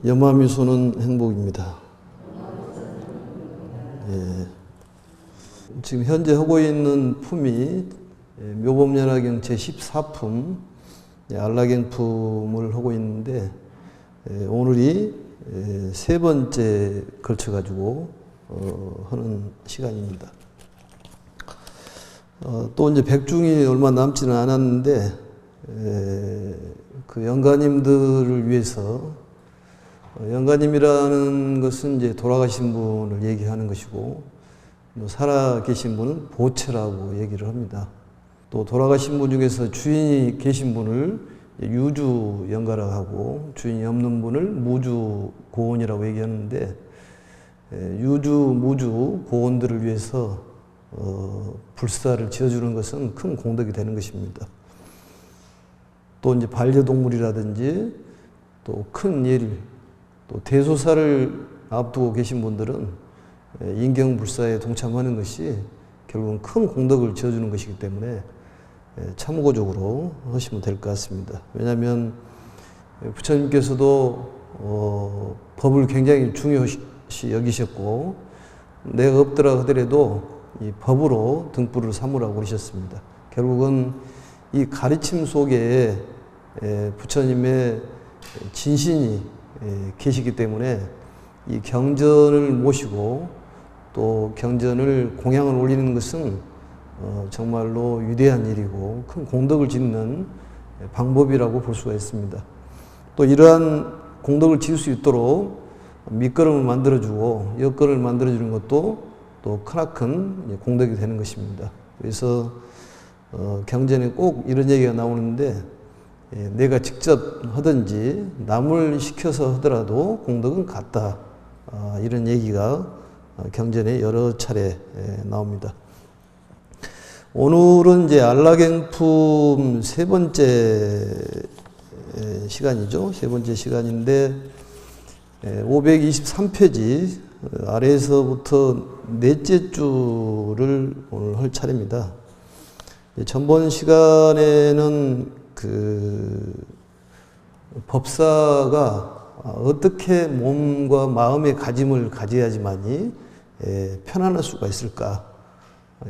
염화미소는 행복입니다. 예. 지금 현재 하고 있는 품이 묘법연화경 제14품 안락행품을 하고 있는데 오늘이 세 번째 걸쳐가지고 하는 시간입니다. 또 이제 백중이 얼마 남지는 않았는데 그 영가님들을 위해서 영가님이라는 것은 이제 돌아가신 분을 얘기하는 것이고 살아 계신 분은 보채라고 얘기를 합니다. 또 돌아가신 분 중에서 주인이 계신 분을 유주 영가라고 하고 주인이 없는 분을 무주 고원이라고 얘기하는데 유주, 무주 고원들을 위해서 불사를 지어주는 것은 큰 공덕이 되는 것입니다. 또 이제 반려동물이라든지 또 큰 일, 또 대소사를 앞두고 계신 분들은 인경불사에 동참하는 것이 결국은 큰 공덕을 지어주는 것이기 때문에 참고적으로 하시면 될 것 같습니다. 왜냐하면 부처님께서도 법을 굉장히 중요시 여기셨고 내가 없더라 하더라도 이 법으로 등불을 삼으라고 그러셨습니다. 결국은 이 가르침 속에 부처님의 진신이 계시기 때문에 이 경전을 모시고 또 경전을 공양을 올리는 것은 정말로 위대한 일이고 큰 공덕을 짓는 방법이라고 볼 수가 있습니다. 또 이러한 공덕을 지을 수 있도록 밑거름을 만들어주고 옆거름을 만들어주는 것도 또 크나큰 공덕이 되는 것입니다. 그래서 경전에 꼭 이런 얘기가 나오는데 내가 직접 하든지 남을 시켜서 하더라도 공덕은 같다. 이런 얘기가 경전에 여러 차례 나옵니다. 오늘은 이제 안락행품 세 번째 시간이죠. 세 번째 시간인데 523페이지 아래에서부터 넷째 주를 오늘 할 차례입니다. 전번 시간에는 그 법사가 어떻게 몸과 마음의 가짐을 가져야지만이 편안할 수가 있을까?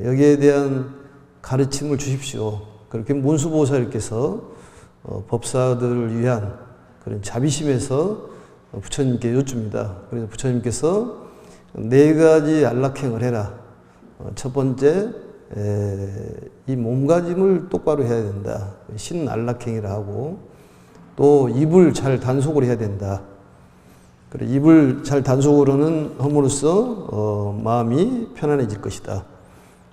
여기에 대한 가르침을 주십시오. 그렇게 문수보살께서 법사들을 위한 그런 자비심에서 부처님께 여쭙니다. 그래서 부처님께서 네 가지 안락행을 해라. 첫 번째, 이 몸가짐을 똑바로 해야 된다. 신안락행이라 하고 또 입을 잘 단속을 해야 된다. 그래, 입을 잘 단속으로는 함으로써 마음이 편안해질 것이다.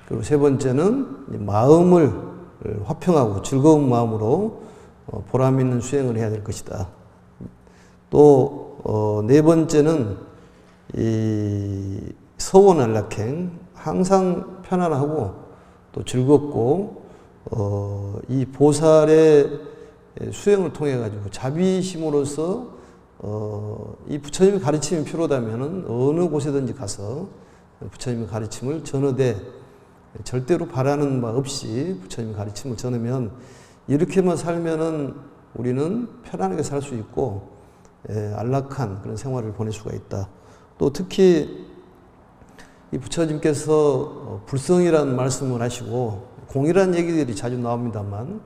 그리고 세 번째는 마음을 화평하고 즐거운 마음으로 보람 있는 수행을 해야 될 것이다. 또 네 번째는 이 서원안락행, 항상 편안하고 또 즐겁고 이 보살의 수행을 통해 가지고 자비심으로서 이 부처님의 가르침이 필요하다면은 어느 곳에든지 가서 부처님의 가르침을 전하되 절대로 바라는 바 없이 부처님의 가르침을 전하면 이렇게만 살면은 우리는 편안하게 살 수 있고 안락한 그런 생활을 보낼 수가 있다. 또 특히 이 부처님께서 불성이라는 말씀을 하시고 공이라는 얘기들이 자주 나옵니다만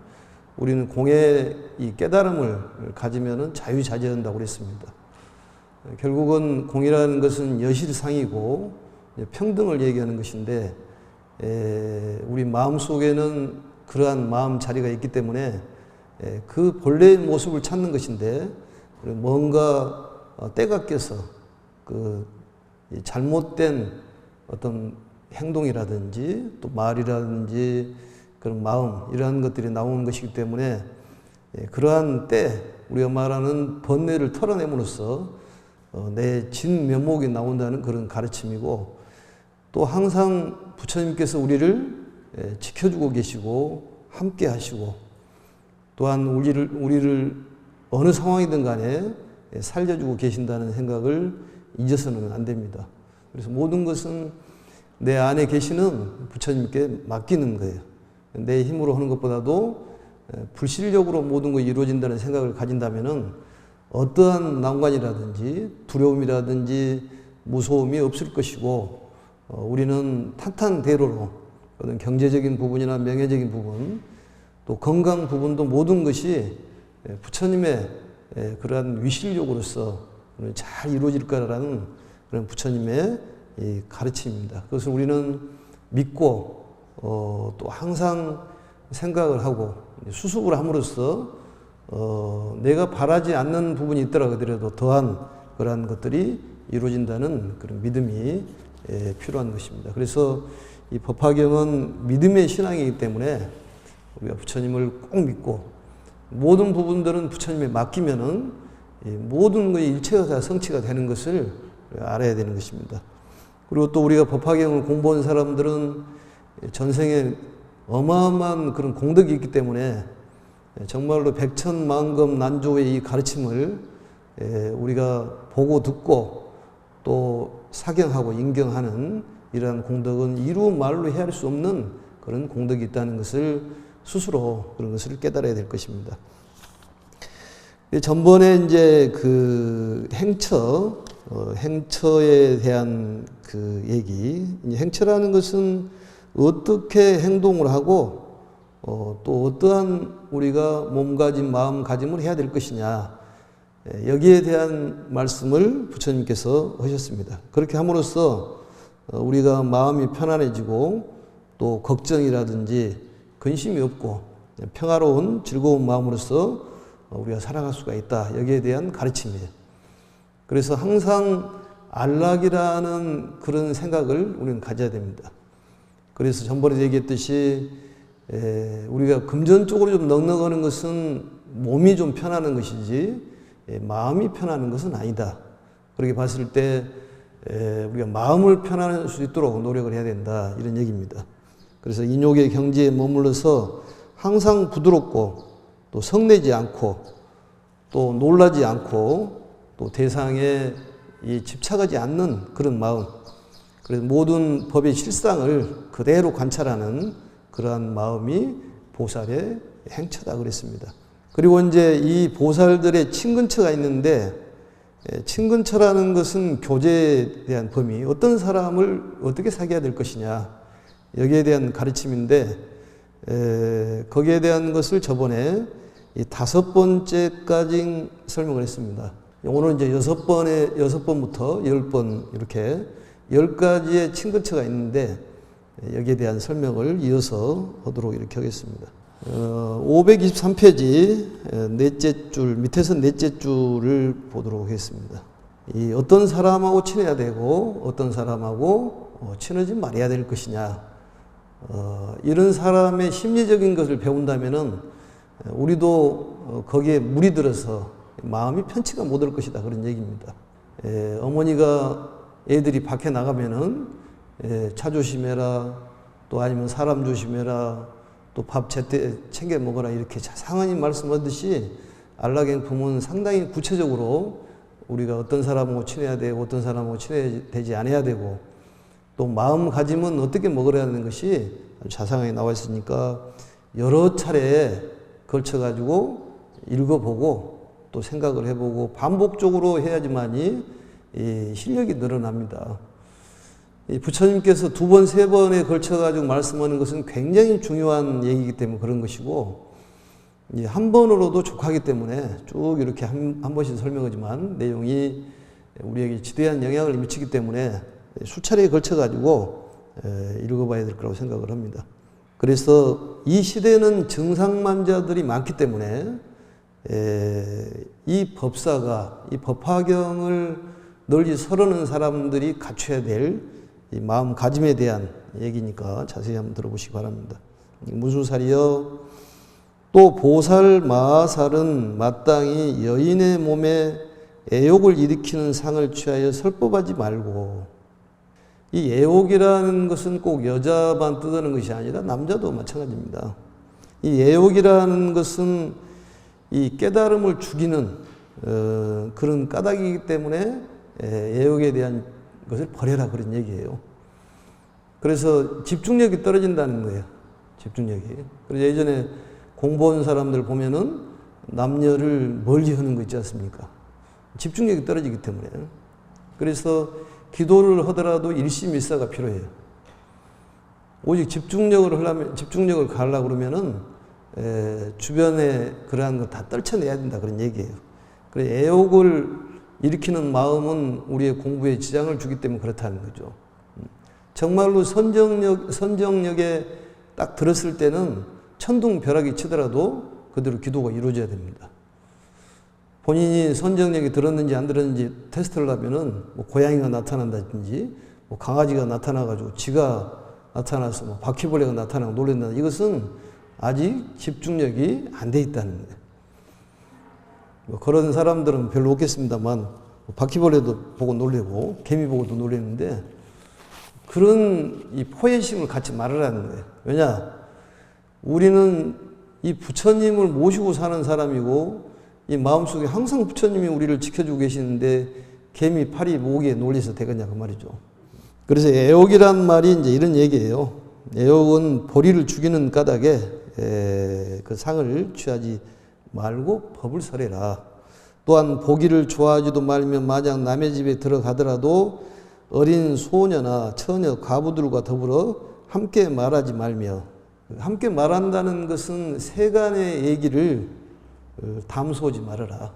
우리는 공의 이 깨달음을 가지면은 자유자재한다고 그랬습니다. 결국은 공이라는 것은 여실상이고 평등을 얘기하는 것인데 우리 마음 속에는 그러한 마음 자리가 있기 때문에 그 본래의 모습을 찾는 것인데 뭔가 때가 껴서 그 잘못된 어떤 행동이라든지 또 말이라든지 그런 마음 이러한 것들이 나오는 것이기 때문에 그러한 때 우리가 말하는 번뇌를 털어냄으로써 내 진면목이 나온다는 그런 가르침이고 또 항상 부처님께서 우리를 지켜주고 계시고 함께 하시고 또한 우리를 어느 상황이든 간에 살려주고 계신다는 생각을 잊어서는 안 됩니다. 그래서 모든 것은 내 안에 계시는 부처님께 맡기는 거예요. 내 힘으로 하는 것보다도 불실력으로 모든 것이 이루어진다는 생각을 가진다면은 어떠한 난관이라든지 두려움이라든지 무서움이 없을 것이고 우리는 탄탄대로로 어떤 경제적인 부분이나 명예적인 부분 또 건강 부분도 모든 것이 부처님의 그러한 위실력으로서 잘 이루어질 거라는 그런 부처님의 가르침입니다. 그것을 우리는 믿고 또 항상 생각을 하고 수습을 함으로써 내가 바라지 않는 부분이 있더라 하더라도 더한 그러한 것들이 이루어진다는 그런 믿음이 필요한 것입니다. 그래서 이 법화경은 믿음의 신앙이기 때문에 우리가 부처님을 꼭 믿고 모든 부분들은 부처님에 맡기면은 모든 것이 일체가 다 성취가 되는 것을 알아야 되는 것입니다. 그리고 또 우리가 법화경을 공부한 사람들은 전생에 어마어마한 그런 공덕이 있기 때문에 정말로 백천만금 난조의 이 가르침을 우리가 보고 듣고 또 사경하고 인경하는 이러한 공덕은 이루 말로 헤아릴 수 없는 그런 공덕이 있다는 것을 스스로 그런 것을 깨달아야 될 것입니다. 전번에 이제 그 행처에 대한 그 얘기, 행처라는 것은 어떻게 행동을 하고 또 어떠한 우리가 몸가짐, 마음가짐을 해야 될 것이냐, 여기에 대한 말씀을 부처님께서 하셨습니다. 그렇게 함으로써 우리가 마음이 편안해지고 또 걱정이라든지 근심이 없고 평화로운 즐거운 마음으로서 우리가 살아갈 수가 있다. 여기에 대한 가르침이에요. 그래서 항상 안락이라는 그런 생각을 우리는 가져야 됩니다. 그래서 전번에 얘기했듯이 우리가 금전적으로 좀 넉넉하는 것은 몸이 좀 편안한 것이지 마음이 편안한 것은 아니다. 그렇게 봤을 때 우리가 마음을 편안할 수 있도록 노력을 해야 된다. 이런 얘기입니다. 그래서 인욕의 경지에 머물러서 항상 부드럽고 또 성내지 않고 또 놀라지 않고 또 대상에 집착하지 않는 그런 마음. 그래서 모든 법의 실상을 그대로 관찰하는 그러한 마음이 보살의 행처다 그랬습니다. 그리고 이제 이 보살들의 친근처가 있는데 친근처라는 것은 교제에 대한 범위, 어떤 사람을 어떻게 사귀어야 될 것이냐 여기에 대한 가르침인데 거기에 대한 것을 저번에 이 5번째까지 설명을 했습니다. 오늘 이제 6번부터 10번 이렇게 10가지의 친근처가 있는데 여기에 대한 설명을 이어서 하도록 이렇게 하겠습니다. 523페이지 넷째 줄, 밑에서 넷째 줄을 보도록 하겠습니다. 이 어떤 사람하고 친해야 되고 어떤 사람하고 친하지 말아야 될 것이냐, 이런 사람의 심리적인 것을 배운다면은 우리도 거기에 물이 들어서 마음이 편치가 못할 것이다 그런 얘기입니다. 어머니가 애들이 밖에 나가면은 차 조심해라, 또 아니면 사람 조심해라, 또 밥 제때 챙겨 먹어라 이렇게 자상히 말씀하듯이 안락행품은 상당히 구체적으로 우리가 어떤 사람하고 친해야 되고 어떤 사람하고 친해야 되지 않아야 되고 또 마음가짐은 어떻게 먹어야 하는 것이 자상하게 나와 있으니까 여러 차례 걸쳐가지고 읽어보고 또 생각을 해보고 반복적으로 해야지만이 이 실력이 늘어납니다. 이 부처님께서 2번, 3번에 걸쳐가지고 말씀하는 것은 굉장히 중요한 얘기이기 때문에 그런 것이고, 한 번으로도 족하기 때문에 쭉 이렇게 한 번씩 설명하지만 내용이 우리에게 지대한 영향을 미치기 때문에 수차례에 걸쳐가지고 읽어봐야 될 거라고 생각을 합니다. 그래서 이 시대는 정상만자들이 많기 때문에 이 법사가, 이 법화경을 널리 서르는 사람들이 갖춰야 될 이 마음가짐에 대한 얘기니까 자세히 한번 들어보시기 바랍니다. 무수살이여, 또 보살 마살은 마땅히 여인의 몸에 애욕을 일으키는 상을 취하여 설법하지 말고, 이 애욕이라는 것은 꼭 여자만 뜻하는 것이 아니라 남자도 마찬가지입니다. 이 애욕이라는 것은 이 깨달음을 죽이는 그런 까닭이기 때문에 애욕에 대한 것을 버려라 그런 얘기예요. 그래서 집중력이 떨어진다는 거예요. 집중력이. 그래서 예전에 공부한 사람들 보면은 남녀를 멀리 하는 거 있지 않습니까? 집중력이 떨어지기 때문에. 그래서 기도를 하더라도 일심일사가 필요해요. 오직 집중력을 가려고 그러면은 주변에 그러한 거 다 떨쳐내야 된다 그런 얘기예요. 그래서 애욕을 일으키는 마음은 우리의 공부에 지장을 주기 때문에 그렇다는 거죠. 정말로 선정력에 딱 들었을 때는 천둥벼락이 치더라도 그대로 기도가 이루어져야 됩니다. 본인이 선정력이 들었는지 안 들었는지 테스트를 하면은 뭐 고양이가 나타난다든지 뭐 강아지가 나타나가지고 쥐가 나타나서 뭐 바퀴벌레가 나타나고 놀란다. 이것은 아직 집중력이 안 돼 있다는 거예요. 뭐 그런 사람들은 별로 없겠습니다만 바퀴벌레도 보고 놀래고 개미 보고도 놀랬는데 그런 이 포효심을 갖지 말으라는 거예요. 왜냐? 우리는 이 부처님을 모시고 사는 사람이고 이 마음속에 항상 부처님이 우리를 지켜주고 계시는데 개미, 파리, 모기에 놀려서 되겠냐 그 말이죠. 그래서 애욕이란 말이 이제 이런 얘기예요. 애욕은 보리를 죽이는 까닭에 그 상을 취하지 말고 법을 설해라. 또한 보기를 좋아하지도 말며 마냥 남의 집에 들어가더라도 어린 소녀나 처녀, 과부들과 더불어 함께 말하지 말며, 함께 말한다는 것은 세간의 얘기를 담소하지 말아라.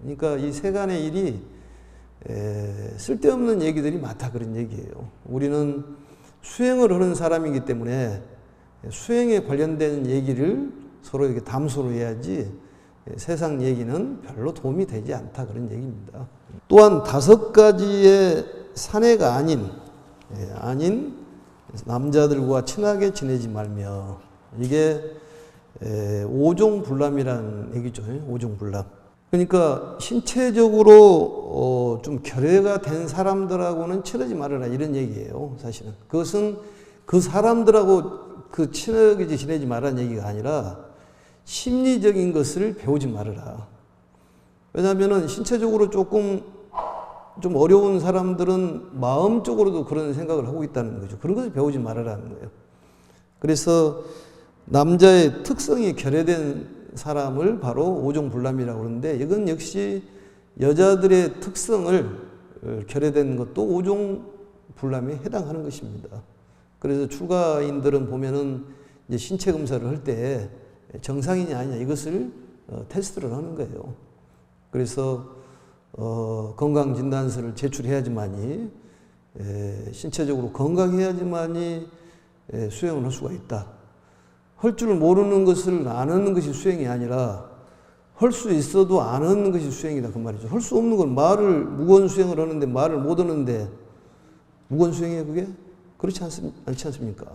그러니까 이 세간의 일이 쓸데없는 얘기들이 많다 그런 얘기예요. 우리는 수행을 하는 사람이기 때문에 수행에 관련된 얘기를 서로에게 담소를 해야지 세상 얘기는 별로 도움이 되지 않다 그런 얘기입니다. 또한 5가지의 사내가 아닌 남자들과 친하게 지내지 말며, 이게 오종불람이라는 얘기죠. 오종불람. 그러니까 신체적으로 좀 결여가 된 사람들하고는 친하지 말아라 이런 얘기예요. 사실은 그것은 그 사람들하고 친하게 지내지 말라는 얘기가 아니라 심리적인 것을 배우지 말아라. 왜냐하면 신체적으로 조금 좀 어려운 사람들은 마음적으로도 그런 생각을 하고 있다는 거죠. 그런 것을 배우지 말아라는 거예요. 그래서 남자의 특성이 결여된 사람을 바로 오종불람이라고 그러는데, 이건 역시 여자들의 특성을 결여된 것도 오종불람에 해당하는 것입니다. 그래서 출가인들은 보면은 이제 신체 검사를 할 때 정상이냐 아니냐 이것을 테스트를 하는 거예요. 그래서 건강진단서를 제출해야지만이 신체적으로 건강해야지만이 수행을 할 수가 있다. 할 줄 모르는 것을 안 하는 것이 수행이 아니라 할 수 있어도 안 하는 것이 수행이다 그 말이죠. 할 수 없는 건 무건 수행을 하는데 말을 못 하는데 무건 수행이에요 그게? 그렇지 않지 않습니까?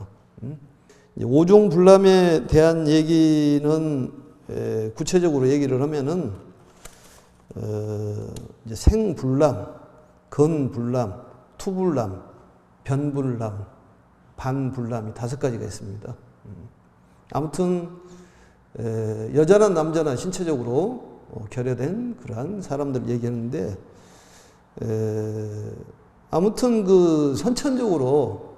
오종불람에 대한 얘기는 구체적으로 얘기를 하면은 이제 생불람, 건불람, 투불람, 변불람, 반불람이 5가지가 있습니다. 아무튼 여자나 남자나 신체적으로 결여된 그러한 사람들 얘기하는데, 아무튼 그 선천적으로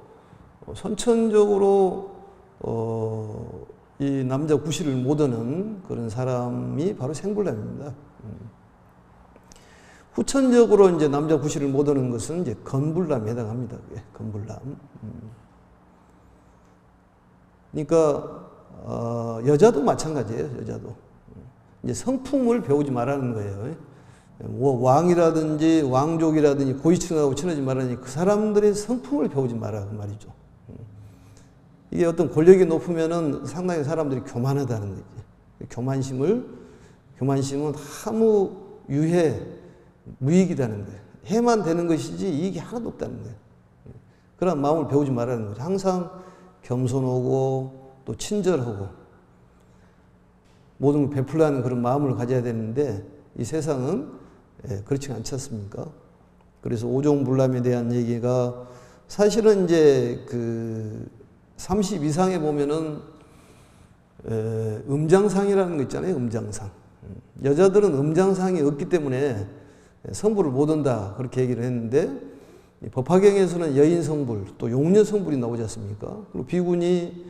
이 남자 구실을 못 하는 그런 사람이 바로 생불람입니다. 후천적으로 이제 남자 구실을 못 하는 것은 이제 건불람에 해당합니다. 건불람. 그러니까 여자도 마찬가지예요. 여자도 이제 성품을 배우지 말라는 거예요. 뭐 왕이라든지 왕족이라든지 고위층하고 친하지 말라니 그 사람들의 성품을 배우지 마라 그 말이죠. 이게 어떤 권력이 높으면은 상당히 사람들이 교만하다는 거지. 교만심은 아무 무익이라는 거예요. 해만 되는 것이지 이익이 하나도 없다는 거예요. 그런 마음을 배우지 말라는 거죠. 항상 겸손하고 또 친절하고 모든 걸 베풀라는 그런 마음을 가져야 되는데 이 세상은 그렇지 않지 않습니까? 그래서 오종불람에 대한 얘기가 사실은 이제 30 이상에 보면은 음장상이라는 거 있잖아요. 음장상. 여자들은 음장상이 없기 때문에 성불을 못 한다 그렇게 얘기를 했는데, 법화경에서는 여인 성불 또 용녀 성불이 나오지 않습니까? 그리고 비구니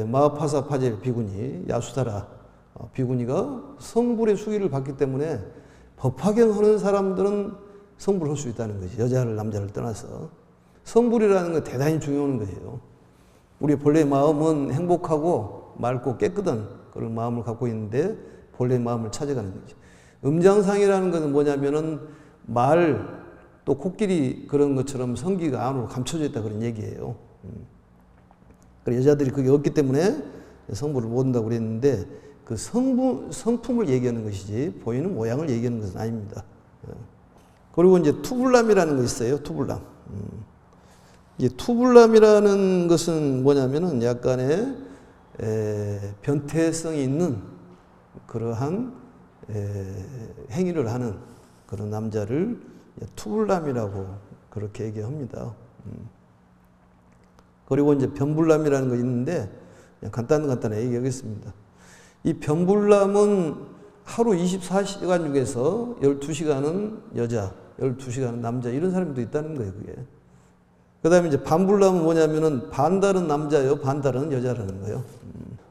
마하파사 파제 비구니 야수다라 비구니가 성불의 수위를 받기 때문에 법화경하는 사람들은 성불할 수 있다는 거지. 여자를 남자를 떠나서. 성불이라는 건 대단히 중요한 거예요. 우리 본래 마음은 행복하고 맑고 깨끗한 그런 마음을 갖고 있는데 본래 마음을 찾아가는 거지. 음장상이라는 것은 뭐냐면은 말 또 코끼리 그런 것처럼 성기가 안으로 감춰져 있다 그런 얘기예요. 그래 여자들이 그게 없기 때문에 성불을 못 한다고 그랬는데 그 성품을 얘기하는 것이지 보이는 모양을 얘기하는 것은 아닙니다. 그리고 이제 투불남이라는 거 있어요. 투불남. 이 투불남이라는 것은 뭐냐면은 약간의 변태성이 있는 그러한 행위를 하는 그런 남자를 투불남이라고 그렇게 얘기합니다. 그리고 이제 변불남이라는 거 있는데 간단하게 얘기하겠습니다. 이 변불남은 하루 24시간 중에서 12시간은 여자, 12시간은 남자 이런 사람도 있다는 거예요, 그게. 그 다음에 이제 반불남은 뭐냐면은 반달은 남자요, 반달은 여자라는 거예요.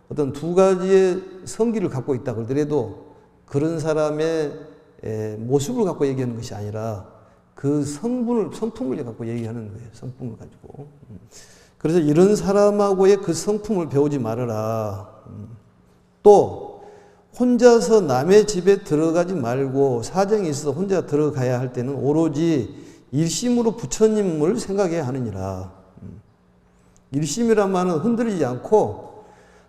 어떤 두 가지의 성기를 갖고 있다 그러더라도 그런 사람의 모습을 갖고 얘기하는 것이 아니라 그 성품을 갖고 얘기하는 거예요. 성품을 가지고. 그래서 이런 사람하고의 그 성품을 배우지 말아라. 또 혼자서 남의 집에 들어가지 말고 사정이 있어서 혼자 들어가야 할 때는 오로지 일심으로 부처님을 생각해야 하느니라. 일심이란 말은 흔들리지 않고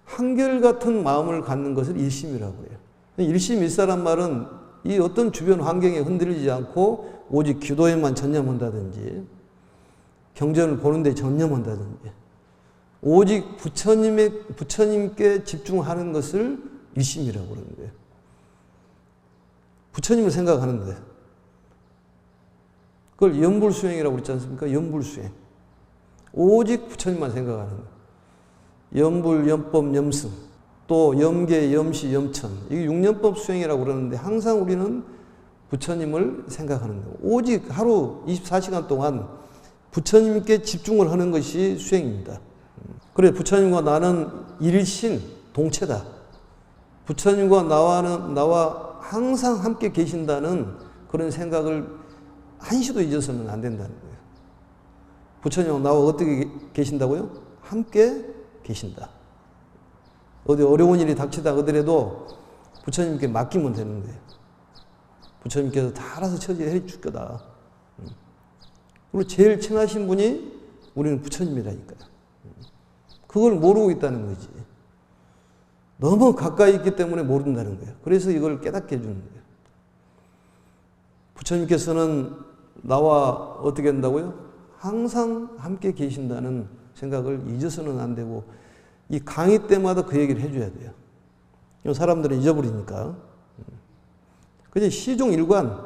한결같은 마음을 갖는 것을 일심이라고 해요. 일심일사란 말은 이 어떤 주변 환경에 흔들리지 않고 오직 기도에만 전념한다든지 경전을 보는 데 전념한다든지 오직 부처님께 집중하는 것을 일심이라고 그러는 거예요. 부처님을 생각하는 거예요. 그걸 연불수행이라고 그랬지 않습니까? 연불수행. 오직 부처님만 생각하는 거예요. 연불, 연법, 염승, 또 염계, 염시, 염천. 이게 육연법 수행이라고 그러는데 항상 우리는 부처님을 생각하는 거예요. 오직 하루 24시간 동안 부처님께 집중을 하는 것이 수행입니다. 그래 부처님과 나는 일신, 동체다. 부처님과 나와 항상 함께 계신다는 그런 생각을 한시도 잊어서는 안 된다는 거예요. 부처님과 나와 어떻게 계신다고요? 함께 계신다. 어디 어려운 일이 닥치다 하더라도 부처님께 맡기면 되는 거예요. 부처님께서 다 알아서 처리해 줄 거다. 그리고 제일 친하신 분이 우리는 부처님이라니까요. 그걸 모르고 있다는 거지. 너무 가까이 있기 때문에 모른다는 거예요. 그래서 이걸 깨닫게 해주는 거예요. 부처님께서는 나와 어떻게 한다고요? 항상 함께 계신다는 생각을 잊어서는 안 되고 이 강의 때마다 그 얘기를 해줘야 돼요. 사람들은 잊어버리니까. 그냥 시종일관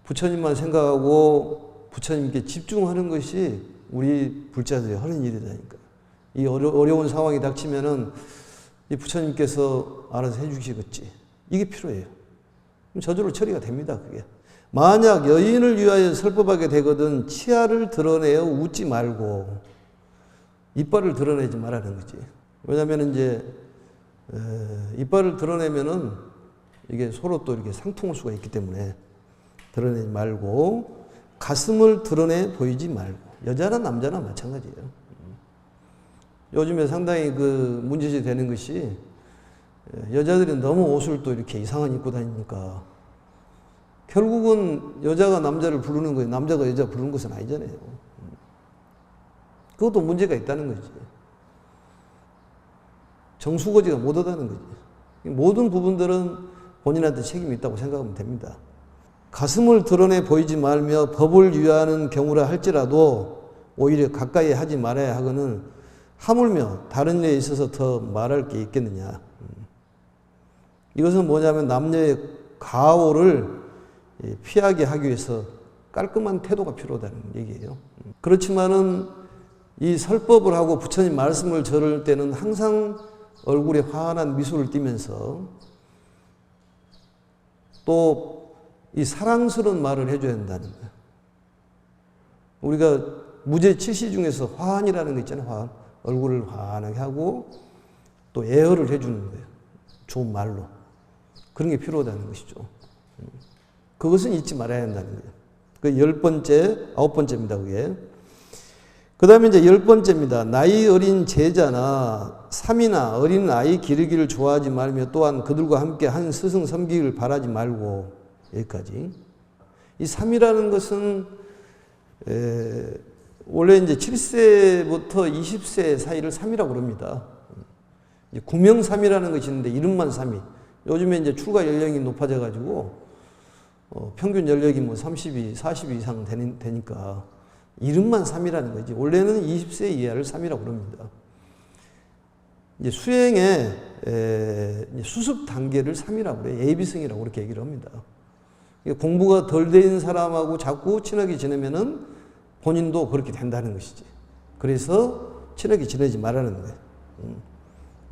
부처님만 생각하고 부처님께 집중하는 것이 우리 불자들이 하는 일이라니까. 이 어려운 상황이 닥치면은 이 부처님께서 알아서 해주시겠지. 이게 필요해요. 저절로 처리가 됩니다, 그게. 만약 여인을 위하여 설법하게 되거든 치아를 드러내어 웃지 말고 이빨을 드러내지 말라는 거지. 왜냐하면 이제 이빨을 드러내면은 이게 서로 또 이렇게 상통할 수가 있기 때문에 드러내지 말고 가슴을 드러내 보이지 말고 여자나 남자나 마찬가지예요. 요즘에 상당히 그 문제시 되는 것이 여자들이 너무 옷을 또 이렇게 이상한 입고 다니니까 결국은 여자가 남자를 부르는 거예요. 남자가 여자 부르는 것은 아니잖아요. 그것도 문제가 있다는 거지. 정수거지가 못하다는 거지. 모든 부분들은 본인한테 책임이 있다고 생각하면 됩니다. 가슴을 드러내 보이지 말며 법을 위하는 경우라 할지라도 오히려 가까이 하지 말아야 하거늘 하물며 다른 일에 있어서 더 말할 게 있겠느냐. 이것은 뭐냐면 남녀의 가오를 피하게 하기 위해서 깔끔한 태도가 필요하다는 얘기예요. 그렇지만은 이 설법을 하고 부처님 말씀을 들을 때는 항상 얼굴에 환한 미소를 띠면서 또 이 사랑스러운 말을 해줘야 한다는 거예요. 우리가 무제 7시 중에서 화환이라는 거 있잖아요. 화환. 얼굴을 환하게 하고 또 애허를 해주는 거예요. 좋은 말로. 그런 게 필요하다는 것이죠. 그것은 잊지 말아야 한다는 거예요. 그 10번째, 9번째입니다, 그게. 그 다음에 이제 10번째입니다. 나이 어린 제자나 삼이나 어린 아이 기르기를 좋아하지 말며 또한 그들과 함께 한 스승 섬기기를 바라지 말고, 여기까지. 이 삼이라는 것은, 원래 이제 7세부터 20세 사이를 삼이라고 그럽니다. 구명삼이라는 것이 있는데, 이름만 삼이. 요즘에 이제 출가 연령이 높아져가지고, 평균 연령이 뭐 30이, 40 이상 되니까, 이름만 3이라는 거지. 원래는 20세 이하를 3이라고 그럽니다. 이제 수행의 수습 단계를 3이라고 그래요. 예비성이라고 그렇게 얘기를 합니다. 공부가 덜 된 사람하고 자꾸 친하게 지내면은 본인도 그렇게 된다는 것이지. 그래서 친하게 지내지 말라는 거예요.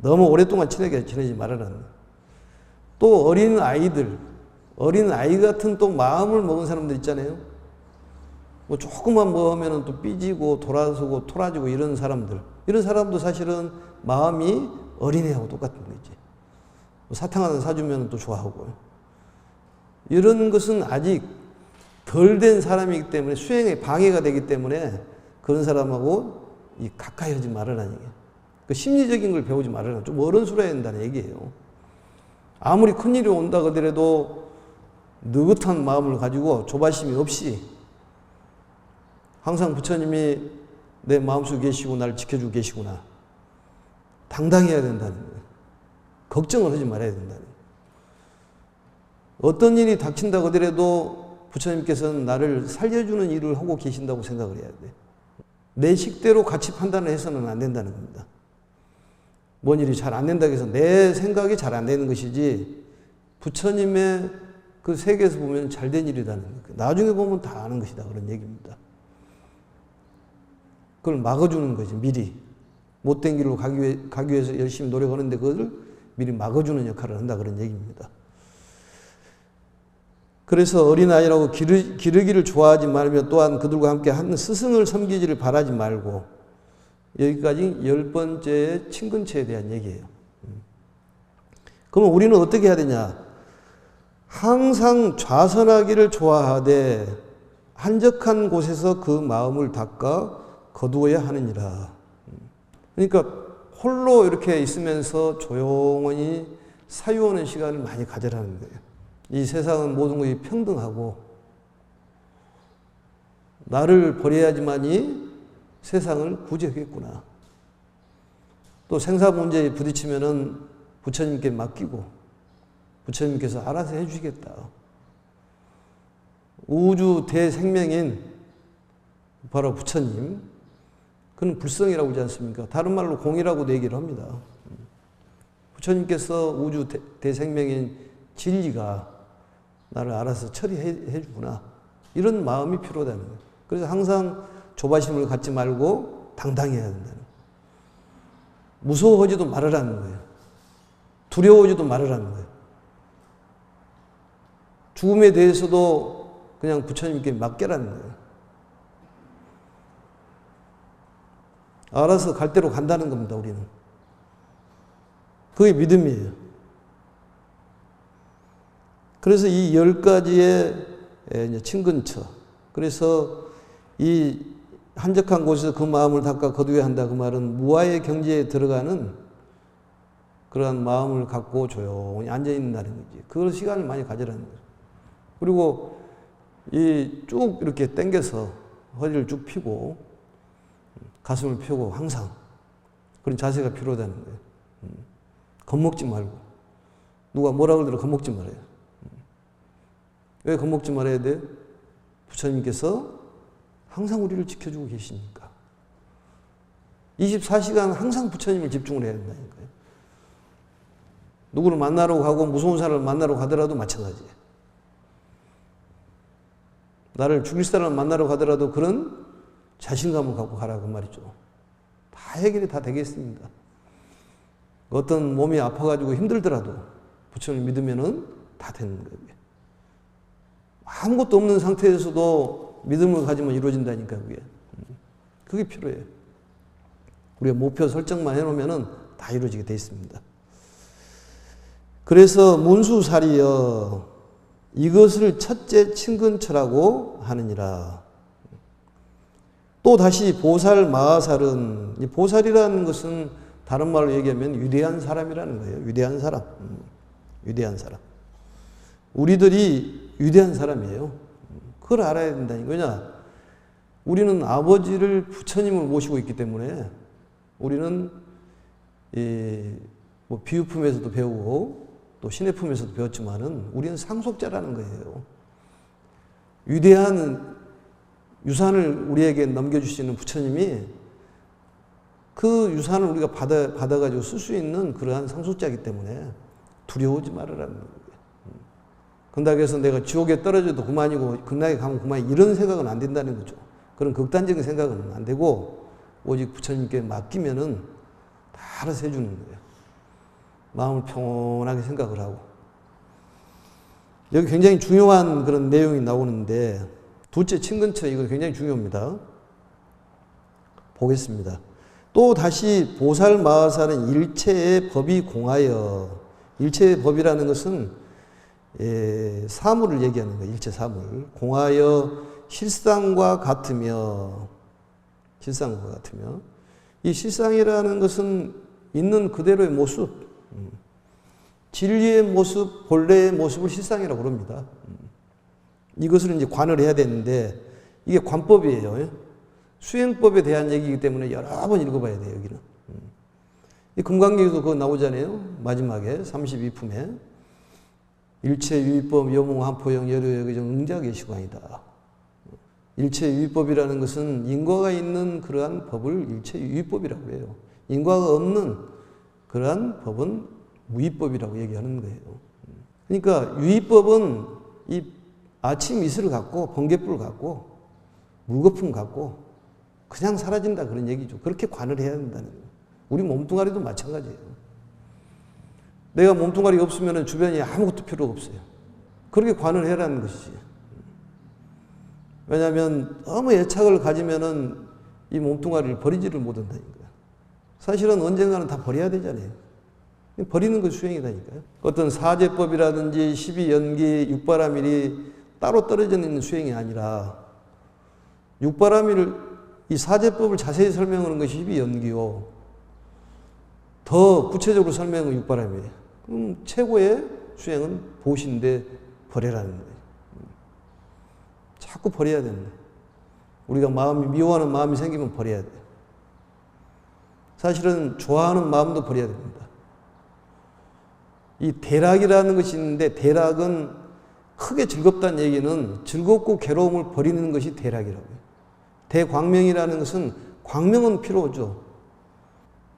너무 오랫동안 친하게 지내지 말라는 거예요. 또 어린 아이 같은 또 마음을 먹은 사람들 있잖아요. 뭐 조금만 뭐 하면은 또 삐지고 돌아서고 토라지고 이런 사람도 사실은 마음이 어린애하고 똑같은 거지. 뭐 사탕 하나 사주면 또 좋아하고. 이런 것은 아직 덜 된 사람이기 때문에 수행에 방해가 되기 때문에 그런 사람하고 가까이 하지 말으라는 얘기예요. 그 심리적인 걸 배우지 말으라. 좀 어른스러워야 된다는 얘기예요. 아무리 큰일이 온다 그러더라도 느긋한 마음을 가지고 조바심이 없이 항상 부처님이 내 마음속에 계시고 나를 지켜주고 계시구나. 당당해야 된다는 거예요. 걱정을 하지 말아야 된다는 거예요. 어떤 일이 닥친다고 하더라도 부처님께서는 나를 살려주는 일을 하고 계신다고 생각을 해야 돼. 내 식대로 같이 판단을 해서는 안 된다는 겁니다. 뭔 일이 잘 안 된다고 해서 내 생각이 잘 안 되는 것이지 부처님의 그 세계에서 보면 잘 된 일이라는 거예요. 나중에 보면 다 아는 것이다. 그런 얘기입니다. 그걸 막아주는 거지, 미리. 못된 길로 가기 위해서 열심히 노력하는데 그걸 미리 막아주는 역할을 한다. 그런 얘기입니다. 그래서 어린아이라고 기르기를 좋아하지 말며 또한 그들과 함께 한 스승을 섬기지를 바라지 말고, 여기까지 10번째 친근체에 대한 얘기예요. 그러면 우리는 어떻게 해야 되냐? 항상 좌선하기를 좋아하되 한적한 곳에서 그 마음을 닦아 거두어야 하느니라. 그러니까 홀로 이렇게 있으면서 조용히 사유하는 시간을 많이 가져라는 거예요. 이 세상은 모든 것이 평등하고 나를 버려야지만이 세상을 구제하겠구나. 또 생사 문제에 부딪히면은 부처님께 맡기고 부처님께서 알아서 해주시겠다. 우주 대생명인 바로 부처님, 그는 불성이라고 하지 않습니까? 다른 말로 공이라고도 얘기를 합니다. 부처님께서 우주 대생명인 진리가 나를 알아서 처리해 주구나. 이런 마음이 필요하다는 거예요. 그래서 항상 조바심을 갖지 말고 당당해야 된다는 거예요. 무서워하지도 말으라는 거예요. 두려워하지도 말으라는 거예요. 죽음에 대해서도 그냥 부처님께 맡겨라는 거예요. 알아서 갈 대로 간다는 겁니다, 우리는. 그게 믿음이에요. 그래서 이 10가지의 친근처. 그래서 이 한적한 곳에서 그 마음을 닦아 거두어야 한다. 그 말은 무아의 경지에 들어가는 그러한 마음을 갖고 조용히 앉아있는다는 거지. 그걸 시간을 많이 가지라는 거죠. 그리고 이 쭉 이렇게 당겨서 허리를 쭉 펴고 가슴을 펴고 항상 그런 자세가 필요하다는 거예요. 겁먹지 말고. 누가 뭐라 그러더라도 겁먹지 말아요. 왜 겁먹지 말아야 돼? 부처님께서 항상 우리를 지켜주고 계시니까. 24시간 항상 부처님을 집중을 해야 된다니까요. 누구를 만나러 가고 무서운 사람을 만나러 가더라도 마찬가지예요. 나를 죽일 사람을 만나러 가더라도 그런 자신감을 갖고 가라 그 말이죠. 다 해결이 다 되겠습니다. 어떤 몸이 아파가지고 힘들더라도 부처님을 믿으면은 다 되는 거예요. 아무것도 없는 상태에서도 믿음을 가지면 이루어진다니까 그게. 그게 필요해요. 우리가 목표 설정만 해놓으면은 다 이루어지게 돼 있습니다. 그래서 문수살이여 이것을 첫째 친근처라고 하느니라. 또 다시 보살 마하살은, 이 보살이라는 것은 다른 말로 얘기하면 위대한 사람이라는 거예요. 위대한 사람. 위대한 사람. 우리들이 위대한 사람이에요. 그걸 알아야 된다니까. 왜냐? 우리는 아버지를 부처님을 모시고 있기 때문에 우리는 뭐 비유품에서도 배우고 또 신의 품에서도 배웠지만은 우리는 상속자라는 거예요. 위대한 유산을 우리에게 넘겨주시는 부처님이 그 유산을 우리가 받아가지고 쓸 수 있는 그러한 상속자이기 때문에 두려워하지 말으라는 거예요. 그런다고 해서 내가 지옥에 떨어져도 그만이고 극락에 가면 그만 이런 생각은 안 된다는 거죠. 그런 극단적인 생각은 안 되고 오직 부처님께 맡기면은 다 알아서 해주는 거예요. 마음을 평온하게 생각을 하고. 여기 굉장히 중요한 그런 내용이 나오는데 둘째 친근처 이거 굉장히 중요합니다. 보겠습니다. 또 다시 보살 마하살은 일체의 법이 공하여, 일체의 법이라는 것은 사물을 얘기하는 거예요. 일체 사물. 공하여 실상과 같으며, 실상과 같으며, 이 실상이라는 것은 있는 그대로의 모습, 진리의 모습, 본래의 모습을 실상이라고 그럽니다. 이것을 이제 관을 해야 되는데 이게 관법이에요. 수행법에 대한 얘기이기 때문에 여러 번 읽어봐야 돼요. 여기는. 이 금강경에도 그거 나오잖아요. 마지막에 32품에 일체 유의법 여몽 한포영 여류여기정 응자계시관이다. 일체 유의법이라는 것은 인과가 있는 그러한 법을 일체 유의법이라고 해요. 인과가 없는 그러한 법은 무의법이라고 얘기하는 거예요. 그러니까 유의법은 이 아침 이슬을 갖고 번개불을 갖고 물거품 갖고 그냥 사라진다 그런 얘기죠. 그렇게 관을 해야 된다는 거예요. 우리 몸뚱아리도 마찬가지예요. 내가 몸뚱아리가 없으면 주변에 아무것도 필요 없어요. 그렇게 관을 해라는 것이지. 왜냐하면 너무 애착을 가지면은 이 몸뚱아리를 버리지를 못한다니까요. 사실은 언젠가는 다 버려야 되잖아요. 버리는 것이 수행이다니까요. 어떤 사제법이라든지 12연기, 육바라밀이 따로 떨어져 있는 수행이 아니라 육바라밀을 이 사제법을 자세히 설명하는 것이 12연기요. 더 구체적으로 설명은 육바라밀이에요. 그럼 최고의 수행은 보신데 버려라는 거예요. 자꾸 버려야 됩니다. 우리가 마음이 미워하는 마음이 생기면 버려야 돼요. 사실은 좋아하는 마음도 버려야 됩니다. 이 대락이라는 것이 있는데 대락은 크게 즐겁다는 얘기는 즐겁고 괴로움을 버리는 것이 대락이라고 해요. 대광명이라는 것은 광명은 필요하죠.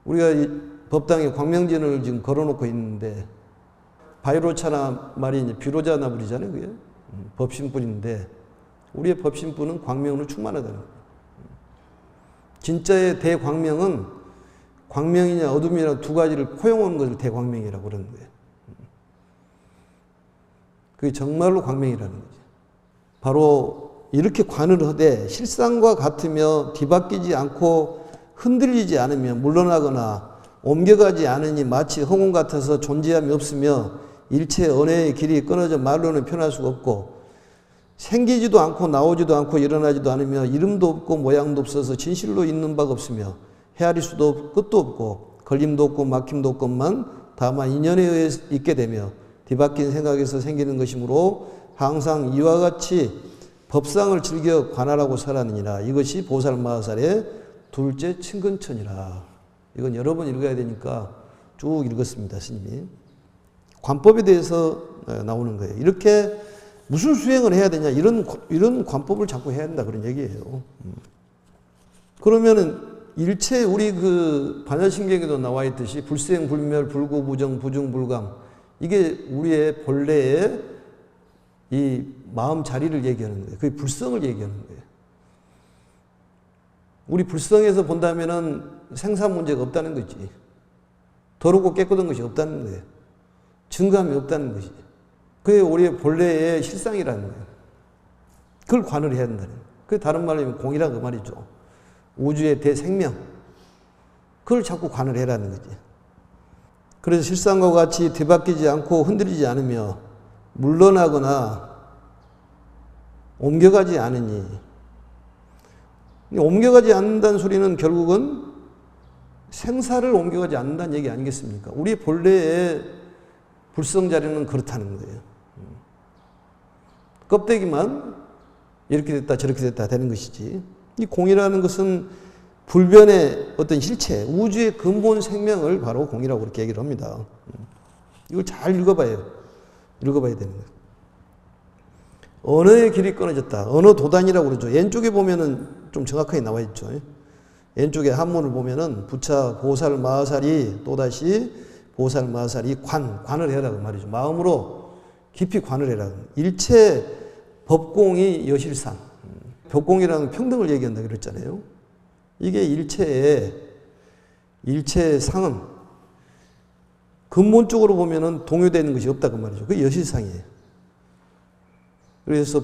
우리가 이 법당에 광명진을 지금 걸어놓고 있는데 바이로차나 말이 이제 비로자 나불이잖아요. 그게 법신불인데 우리의 법신불은 광명으로 충만하다는 거예요. 진짜의 대광명은 광명이냐 어둠이냐 두 가지를 포용하는 것을 대광명이라고 그러는 거예요. 그게 정말로 광명이라는 거죠. 바로 이렇게 관을 하되 실상과 같으며 뒤바뀌지 않고 흔들리지 않으며 물러나거나 옮겨가지 않으니 마치 허공 같아서 존재함이 없으며 일체 언어의 길이 끊어져 말로는 표현할 수가 없고 생기지도 않고 나오지도 않고 일어나지도 않으며 이름도 없고 모양도 없어서 진실로 있는 바가 없으며 헤아릴 수도 없고 끝도 없고 걸림도 없고 막힘도 없건만 다만 인연에 의해 있게 되며 뒤바뀐 생각에서 생기는 것이므로 항상 이와 같이 법상을 즐겨 관할하고 살았느니라. 이것이 보살마하살의 둘째 친근천이라. 이건 여러 번 읽어야 되니까 쭉 읽었습니다. 스님이. 관법에 대해서 나오는 거예요. 이렇게 무슨 수행을 해야 되냐 이런 관법을 자꾸 해야 된다 그런 얘기예요. 그러면은 일체 우리 그 반야신경에도 나와 있듯이 불생 불멸 불구 부정 부중 불감 이게 우리의 본래의 이 마음 자리를 얘기하는 거예요. 그게 불성을 얘기하는 거예요. 우리 불성에서 본다면은 생사 문제가 없다는 거지. 더럽고 깨끗한 것이 없다는 거예요. 증감이 없다는 것이지. 그게 우리의 본래의 실상이라는 거예요. 그걸 관을 해야 된다는 거예요. 그게 다른 말로 하면 공이라 그 말이죠. 우주의 대생명. 그걸 자꾸 관을 해라는 거지. 그래서 실상과 같이 뒤바뀌지 않고 흔들리지 않으며 물러나거나 옮겨가지 않으니. 옮겨가지 않는다는 소리는 결국은 생사를 옮겨가지 않는다는 얘기 아니겠습니까? 우리 본래의 불성자리는 그렇다는 거예요. 껍데기만 이렇게 됐다 저렇게 됐다 되는 것이지. 이 공이라는 것은 불변의 어떤 실체, 우주의 근본 생명을 바로 공이라고 그렇게 얘기를 합니다. 이걸 잘 읽어봐야 되는 거예요. 언어의 길이 끊어졌다. 언어 도단이라고 그러죠. 왼쪽에 보면은 좀 정확하게 나와 있죠. 왼쪽에 한문을 보면은 부차 보살 마살이 또다시 보살 마살이 관을 해라 그 말이죠. 마음으로 깊이 관을 해라. 일체 법공이 여실상. 법공이라는 평등을 얘기한다 그랬잖아요. 이게 일체의 상은 근본적으로 보면은 동요되는 것이 없다 그 말이죠. 그게 여실상이에요. 그래서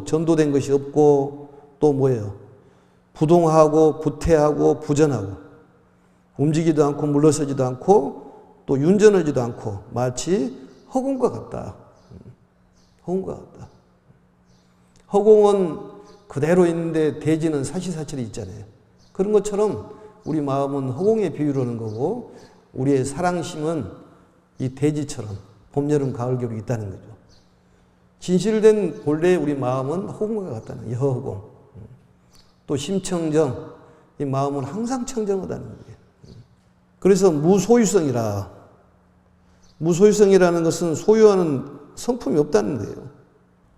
전도된 것이 없고 또 뭐예요? 부동하고 부태하고 부전하고 움직이지도 않고 물러서지도 않고 또 윤전하지도 않고 마치 허공과 같다. 허공과 같다. 허공은 그대로 있는데 대지는 사시사철이 있잖아요. 그런 것처럼 우리 마음은 허공에 비유하는 거고 우리의 사랑심은 이 대지처럼 봄, 여름, 가을, 겨울이 있다는 거죠. 진실된 본래의 우리 마음은 허공과 같다는 여허공. 또 심청정, 이 마음은 항상 청정하다는 거예요. 그래서 무소유성이라는 것은 소유하는 성품이 없다는 거예요.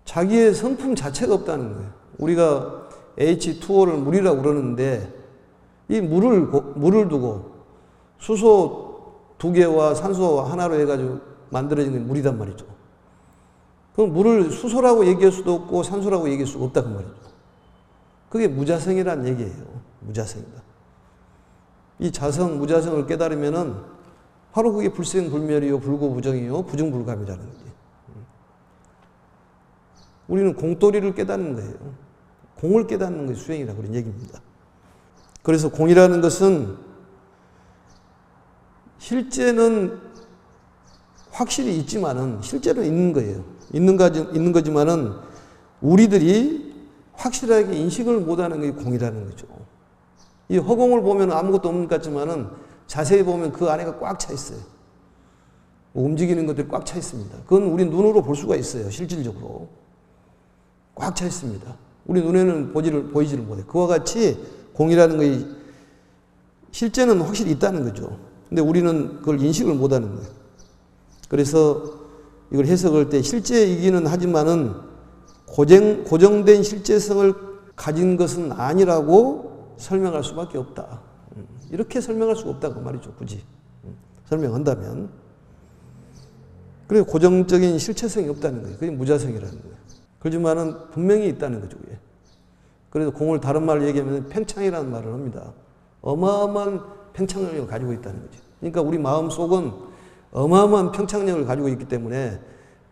자기의 성품 자체가 없다는 거예요. 우리가 H2O를 물이라고 그러는데 이 물을 두고 수소 2개와 산소 하나로 해가지고 만들어진 게 물이단 말이죠. 그럼 물을 수소라고 얘기할 수도 없고 산소라고 얘기할 수가 없다 그 말이죠. 그게 무자성이라는 얘기예요. 무자성이다. 이 자성, 무자성을 깨달으면은 바로 그게 불생불멸이요, 불구부정이요, 부정불감이라는 거지. 우리는 공돌이를 깨닫는 거예요. 공을 깨닫는 것이 수행이라 그런 얘기입니다. 그래서 공이라는 것은 실제는 확실히 있지만은 실제로 있는 거예요. 있는 거지만은 우리들이 확실하게 인식을 못하는 게 공이라는 거죠. 이 허공을 보면 아무것도 없는 것 같지만은 자세히 보면 그 안에가 꽉 차 있어요. 움직이는 것들이 꽉 차 있습니다. 그건 우리 눈으로 볼 수가 있어요. 실질적으로. 꽉 차 있습니다. 우리 눈에는 보이지를 못해요. 그와 같이 공이라는 것이 실제는 확실히 있다는 거죠. 근데 우리는 그걸 인식을 못하는 거예요. 그래서 이걸 해석할 때 실제이기는 하지만은 고정된 실제성을 가진 것은 아니라고 설명할 수밖에 없다. 이렇게 설명할 수가 없다고 말이죠. 굳이 설명한다면. 그리고 고정적인 실체성이 없다는 거예요. 그게 무자성이라는 거예요. 그렇지만은 분명히 있다는 거죠. 그게. 그래서 공을 다른 말로 얘기하면 팽창이라는 말을 합니다. 어마어마한 팽창력을 가지고 있다는 거죠. 그러니까 우리 마음 속은 어마어마한 팽창력을 가지고 있기 때문에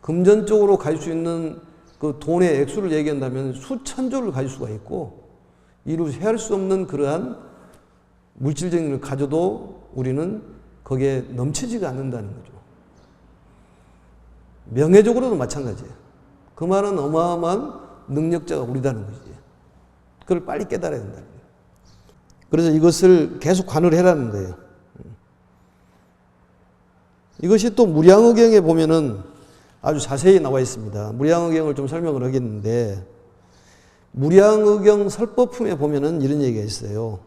금전적으로 가질 수 있는 그 돈의 액수를 얘기한다면 수천조를 가질 수가 있고 이루 헤아릴 수 없는 그러한 물질적인 걸 가져도 우리는 거기에 넘치지가 않는다는 거죠. 명예적으로도 마찬가지예요. 그 말은 어마어마한 능력자가 우리다는 거지. 그걸 빨리 깨달아야 된다는 거예요. 그래서 이것을 계속 관을 해라는 거예요. 이것이 또 무량의경에 보면은 아주 자세히 나와 있습니다. 무량의경을 좀 설명을 하겠는데, 무량의경 설법품에 보면은 이런 얘기가 있어요.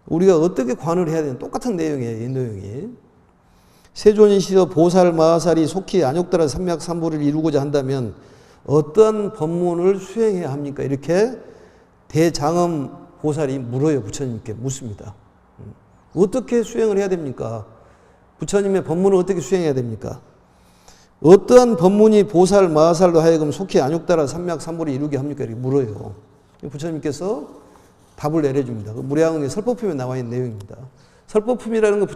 우리가 어떻게 관을 해야 되는 똑같은 내용이에요, 이 내용이. 세존이시여 보살 마살이 속히 안욕따라 삼맥삼보를 이루고자 한다면 어떤 법문을 수행해야 합니까? 이렇게 대장엄 보살이 물어요. 부처님께 묻습니다. 어떻게 수행을 해야 됩니까? 부처님의 법문을 어떻게 수행해야 됩니까? 어떠한 법문이 보살 마살로 하여금 속히 안욕따라 삼맥삼보를 이루게 합니까? 이렇게 물어요. 부처님께서 답을 내려줍니다. 무량의 설법품에 나와 있는 내용입니다. 설법품이라는 건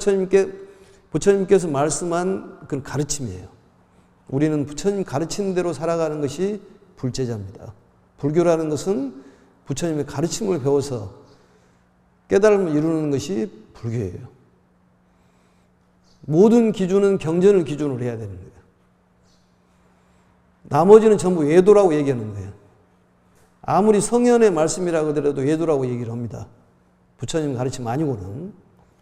부처님께서 말씀한 그런 가르침이에요. 우리는 부처님 가르치는 대로 살아가는 것이 불제자입니다. 불교라는 것은 부처님의 가르침을 배워서 깨달음을 이루는 것이 불교예요. 모든 기준은 경전을 기준으로 해야 되는 거예요. 나머지는 전부 외도라고 얘기하는 거예요. 아무리 성현의 말씀이라고 하더라도 외도라고 얘기를 합니다. 부처님 가르침 아니고는.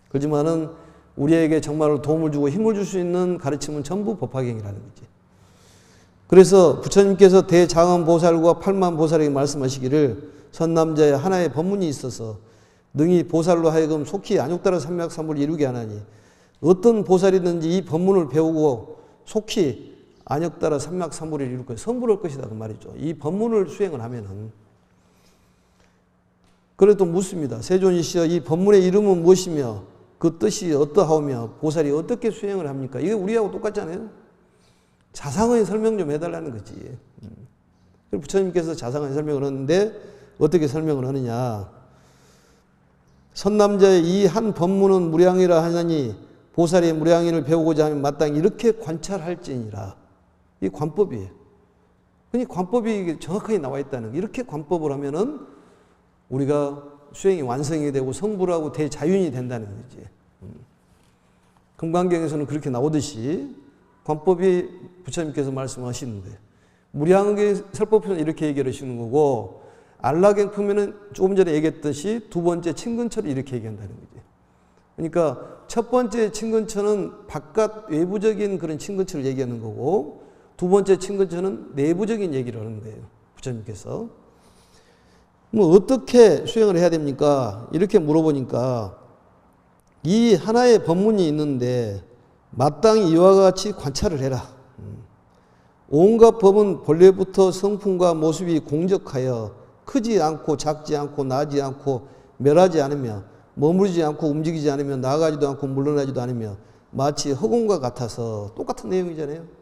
그렇지만은 우리에게 정말로 도움을 주고 힘을 줄 수 있는 가르침은 전부 법화경이라는 거지. 그래서 부처님께서 대장엄보살과 팔만보살에게 말씀하시기를 선남자의 하나의 법문이 있어서 능히 보살로 하여금 속히 안욕따라 삼맥삼보를 이루게 하나니 어떤 보살이든지 이 법문을 배우고 속히 안욕따라 삼맥삼보를 이룰 것이 성불할 것이다 그 말이죠. 이 법문을 수행을 하면은. 그래도 묻습니다. 세존이시여 이 법문의 이름은 무엇이며 그 뜻이 어떠하오며 보살이 어떻게 수행을 합니까? 이게 우리하고 똑같잖아요. 자상하게 설명 좀 해달라는 거지. 그리고 부처님께서 자상하게 설명을 하는데 어떻게 설명을 하느냐. 선남자의 이 한 법문은 무량이라 하나니 보살이 무량인을 배우고자 하면 마땅히 이렇게 관찰할지니라. 이 관법이에요. 그러니까 관법이 정확하게 나와 있다는 거. 이렇게 관법을 하면은 우리가 수행이 완성이 되고 성불하고 대자윤이 된다는 거지. 금강경에서는 그렇게 나오듯이 관법이 부처님께서 말씀하시는 거예요. 무량의 설법표는 이렇게 얘기를 하시는 거고 안락경 표면은 조금 전에 얘기했듯이 두 번째 친근처를 이렇게 얘기한다는 거지. 그러니까 첫 번째 친근처는 바깥 외부적인 그런 친근처를 얘기하는 거고 두 번째 친근처는 내부적인 얘기를 하는 거예요. 부처님께서. 뭐 어떻게 수행을 해야 됩니까? 이렇게 물어보니까 이 하나의 법문이 있는데 마땅히 이와 같이 관찰을 해라. 온갖 법은 본래부터 성품과 모습이 공적하여 크지 않고 작지 않고 나지 않고 멸하지 않으며 머무르지 않고 움직이지 않으며 나아가지도 않고 물러나지도 않으며 마치 허공과 같아서 똑같은 내용이잖아요.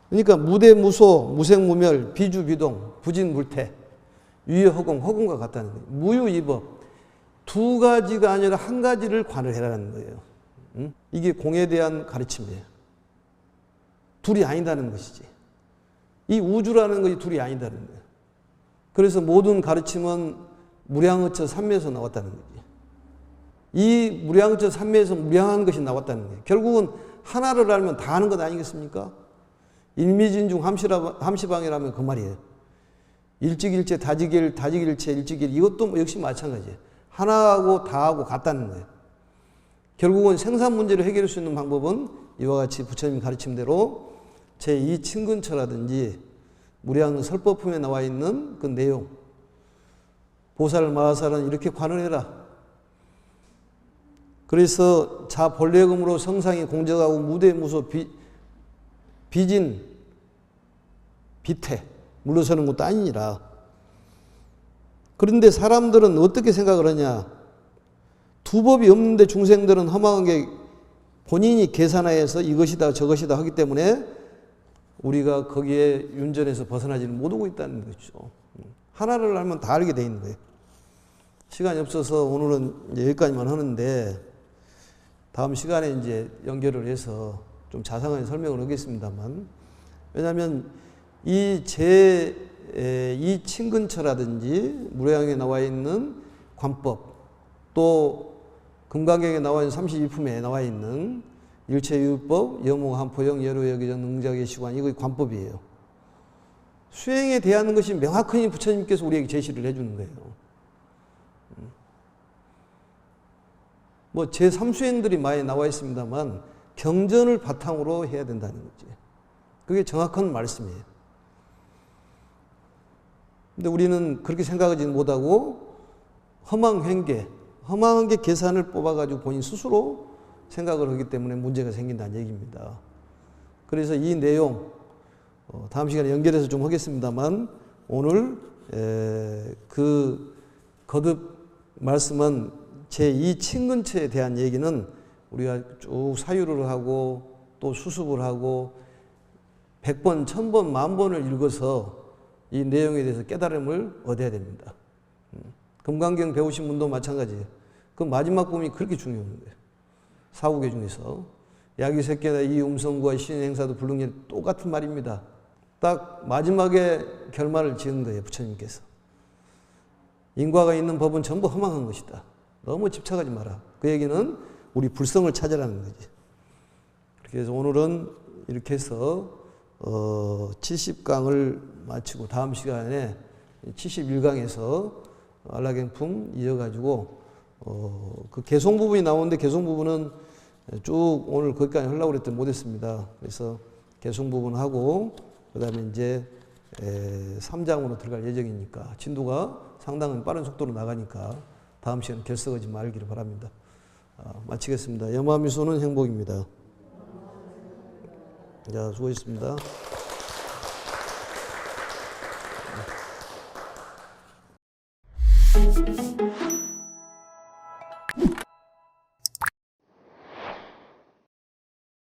그러니까 무대무소, 무생무멸, 비주비동, 부진불태, 유효허공, 허공과 같다는 거예요. 무유이법. 두 가지가 아니라 한 가지를 관을 해라는 거예요. 이게 공에 대한 가르침이에요. 둘이 아니다는 것이지. 이 우주라는 것이 둘이 아니다는 거예요. 그래서 모든 가르침은 무량어처 삼매에서 나왔다는 거지. 이 무량어처 삼매에서 무량한 것이 나왔다는 거예요. 결국은 하나를 알면 다 아는 것 아니겠습니까? 일미진중 함시방이라면 그 말이에요. 일직일체, 다직일, 다직일체, 일직일 이것도 역시 마찬가지예요. 하나하고 다하고 같다는 거예요. 결국은 생산 문제를 해결할 수 있는 방법은 이와 같이 부처님 가르침대로 제2친근처라든지 무량 설법품에 나와 있는 그 내용 보살 마하살은 이렇게 관을 해라. 그래서 자본래금으로 성상이 공적하고 무대무소 비진 비태 물러서는 것도 아니니라. 그런데 사람들은 어떻게 생각을 하냐. 두 법이 없는데 중생들은 허망하게 본인이 계산하여서 이것이다 저것이다 하기 때문에 우리가 거기에 윤전에서 벗어나지는 못하고 있다는 거죠. 하나를 알면 다 알게 돼 있는 거예요. 시간이 없어서 오늘은 이제 여기까지만 하는데 다음 시간에 이제 연결을 해서 좀 자세하게 설명을 하겠습니다만 왜냐하면 이 친근처라든지 무량에 나와 있는 관법 또 금강경에 나와 있는 32품에 나와 있는 일체유법, 여무한포영, 여로여기전, 응자계시관 이거 관법이에요. 수행에 대한 것이 명확히 부처님께서 우리에게 제시를 해주는 거예요. 뭐 제3수행들이 많이 나와 있습니다만 경전을 바탕으로 해야 된다는 거지. 그게 정확한 말씀이에요. 근데 우리는 그렇게 생각하지 못하고 허망한 게 계산을 뽑아가지고 본인 스스로 생각을 하기 때문에 문제가 생긴다는 얘기입니다. 그래서 이 내용 다음 시간에 연결해서 좀 하겠습니다만 오늘 그 거듭 말씀은 제2친근처에 대한 얘기는 우리가 쭉 사유를 하고 또 수습을 하고 100번, 1000번, 10,000번을 읽어서 이 내용에 대해서 깨달음을 얻어야 됩니다. 금강경 배우신 분도 마찬가지예요. 그 마지막 부분이 그렇게 중요한 거예요. 사후계 중에서 야기새끼나 이 음성과 신행사도 불능이 똑같은 말입니다. 딱 마지막에 결말을 지은 거예요. 부처님께서. 인과가 있는 법은 전부 허망한 것이다. 너무 집착하지 마라. 그 얘기는 우리 불성을 찾으라는 거지. 그래서 오늘은 이렇게 해서 70강을 마치고 다음 시간에 71강에서 안락행품 이어가지고 그 개송 부분이 나오는데 개송 부분은 쭉 오늘 거기까지 하려고 그랬더니 못했습니다. 그래서 개송 부분 하고 그 다음에 이제 3장으로 들어갈 예정이니까 진도가 상당히 빠른 속도로 나가니까 다음 시간에 결석하지 말기를 바랍니다. 마치겠습니다. 염화미소는 행복입니다. 자, 수고하셨습니다.